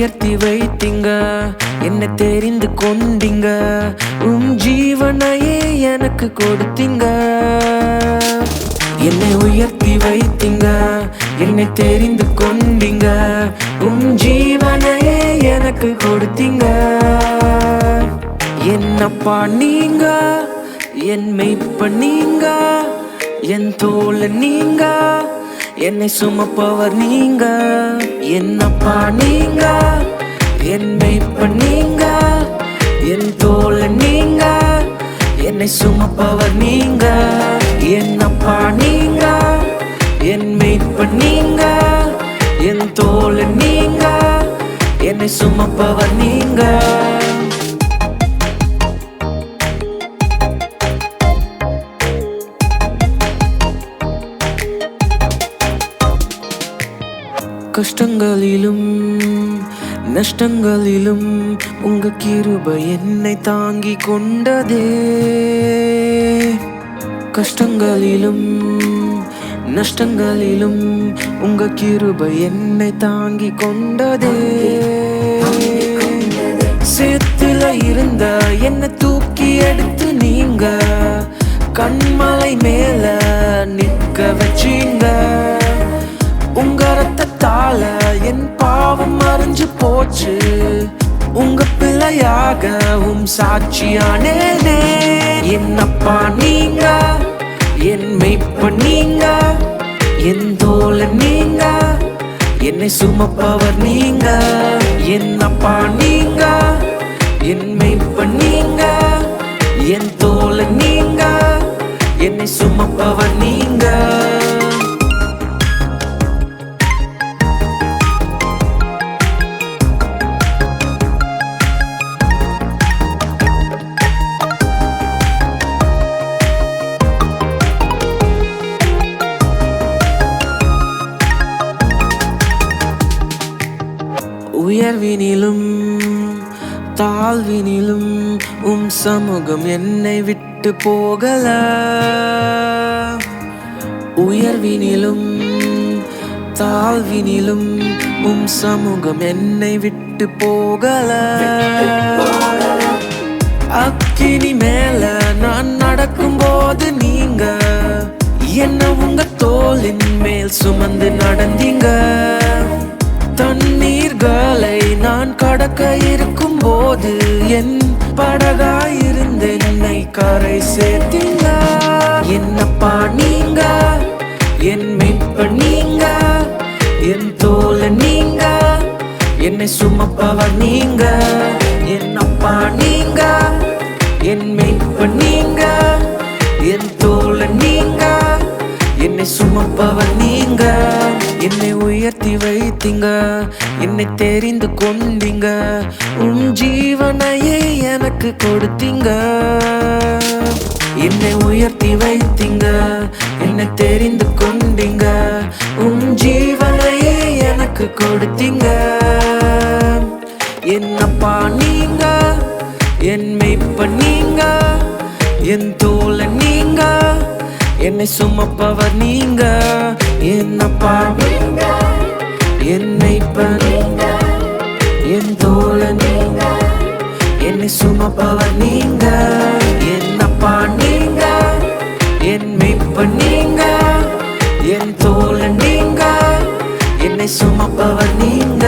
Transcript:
உயர்த்தி வைத்தீங்க, என்னை தெரிந்து கொண்டீங்க, ஜீவனையே எனக்கு கொடுத்தீங்க. என்னை உயர்த்தி வைத்தீங்க, என்னை தெரிந்து கொண்டீங்க, ஜீவனையே எனக்கு கொடுத்தீங்க. என்னப்பா நீங்க, என் மெய்ப்பன் நீங்க, என் தோழன் நீங்க, என்னை சுமப்பவர் நீங்க. என்னப்பா நீங்க, என் மெய்ப்பன் நீங்க, என் தோழன் நீங்க, என்னை சுமப்பவர் நீங்க. என்னப்பா நீங்க, என் மெய்ப்பன் நீங்க, என் தோழன் நீங்க, என்னை சுமப்பவர் நீங்க. கஷ்டங்களிலும் நஷ்டங்களிலும் உங்க கிருபை என்னை தாங்கி கொண்டதே. கஷ்டங்களிலும் நஷ்டங்களிலும் உங்க கிருபை என்னை தாங்கி கொண்டதே. சேத்துல இருந்த என்னை தூக்கி எடுத்து நீங்க கண்மலை மேல நிற்க வச்சீங்க. உங்க ரத்தத்தால என் பாவம் மறைஞ்சு போச்சு, உங்க பிள்ளையாகவும் சாட்சியானேனே. என்னப்பா நீங்க, என் மெய்ப்பன் நீங்க, என் தோழன் நீங்க, என்னை சுமப்பவர் நீங்க. என்னப்பா நீங்க, என் மெய்ப்பன் நீங்க, என் தோழன் நீங்க, என்னை சுமப்பவர் நீங்க. உயர்வினிலும் தாழ்வினிலும் சமூகம் என்னை விட்டு போகல. உயர்வினிலும் தாழ்வினிலும் சமூகம் என்னை விட்டு போகல. அக்கினி மேல நான் நடக்கும் போது நீங்க என்ன உங்க தோளின் மேல் சுமந்து நடந்தீங்க. தண்ணீர்களை நான் கடக்க இருக்கும் போது என் படகாயிருந்து என்னை கரை சேர்த்தீங்க. என்னப்பா நீங்க, என் மெய்ப்பன் நீங்க, என் தோழன் நீங்க, என்னை சுமப்பவர் நீங்க. என்னப்பா நீங்க, என் மெய்ப்பன் நீங்க, என் தோழன் நீங்க, என்னை சுமப்பவர் நீங்க. என்னை உயர்த்தி வைத்தீங்க, என்னை தெரிந்து கொண்டீங்க, ஜீவனையே எனக்கு கொடுத்தீங்க. என்னை உயர்த்தி வைத்தீங்க, என்னை தெரிந்து கொண்டீங்க, ஜீவனையே எனக்கு கொடுத்தீங்க. என்னப்பா நீங்க, என் மெய்ப்பன் நீங்க, என் தோழன் நீங்க, என்னை சுமப்பவர் நீங்க. என்னப்பா நீங்க, என் மெய்ப்பன் நீங்க, என் தோழன் நீங்க, என்னை சுமப்பவர் நீங்க. என்னப்பா நீங்க, என் மெய்ப்பன் நீங்க, என் தோழன் நீங்க, என்னை சுமப்பவர் நீங்க.